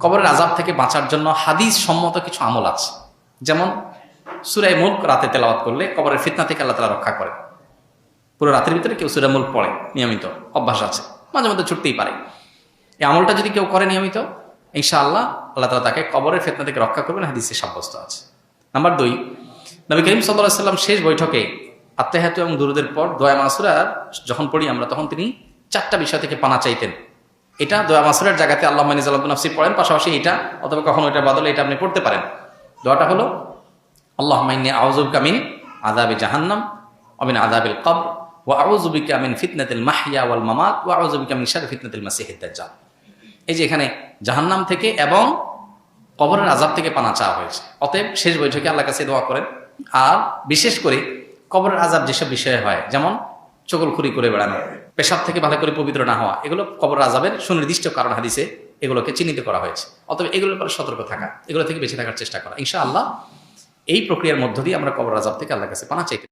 কবরের আযাব থেকে বাঁচার জন্য হাদিস সম্মত কিছু আমল আছে। যেমন সূরা মুলক রাতে তেলাওয়াত করলে কবরের ফিতনা থেকে আল্লাহ তাআলা রক্ষা করেন। পুরো রাতের ভিতরে কেউ সূরা মুলক পড়ে, নিয়মিত অভ্যাস আছে, মাঝে মধ্যে ছুটতেই পারে, এই আমলটা যদি কেউ করে নিয়মিত, ইনশাআল্লাহ আল্লাহ তাআলা তাকে কবরের ফিতনা থেকে রক্ষা করবেন, হাদিসে সাব্যস্ত আছে। নাম্বার 2, নবী করিম সাল্লাল্লাহু আলাইহি ওয়াসাল্লাম শেষ বৈঠকে আত্তাহিয়াতু এবং দুরুদের পর দোয়া মাসুরা যখন পড়ি আমরা, তখন তিনি 4টা বিষয় থেকে পানা চাইতেন। এটা দোয়া মাসুরার জায়গাতে আল্লাহুম্মা ইন্নী যালামতু নাফসি পড়েন, পাশাপাশি এটা অথবা কখনো এটার বদলে এটা আপনি পড়তে পারেন। দোয়াটা হলো আল্লাহুম্মা ইন্নী আউযু বিকা মিন আযাবি জাহান্নাম ওয়া মিন আযাবিল কবর ওয়া আউযু বিকা মিন ফিতনাতিল মাহইয়া ওয়াল মামাত ওয়া আউযু বিকা মিন শাররি ফিতনাতিল মাসিহিদ দাজ্জাল। এই যে এখানে জাহান্নাম থেকে এবং কবরের আযাব থেকে পানা চাওয়া হয়েছে। অতএব শেষ বৈঠকে আল্লাহর কাছে দোয়া করেন। আর বিশেষ করে কবরের আযাব যেসব বিষয়ে হয়, যেমন চগলখুরি করে বেড়ানো, পেশাব থেকে ভালো করে পবিত্র না হওয়া, এগুলো কবরের আযাবের সুনির্দিষ্ট কারণ হাদিসে এগুলোকে চিহ্নিত করা হয়েছে। অতএব এগুলোর পরে সতর্ক থাকা, এগুলো থেকে বেঁচে থাকার চেষ্টা করা। ইনশাআল্লাহ এই প্রক্রিয়ার মধ্য দিয়ে আমরা কবরের আযাব থেকে আল্লাহর কাছে পানা চাইতে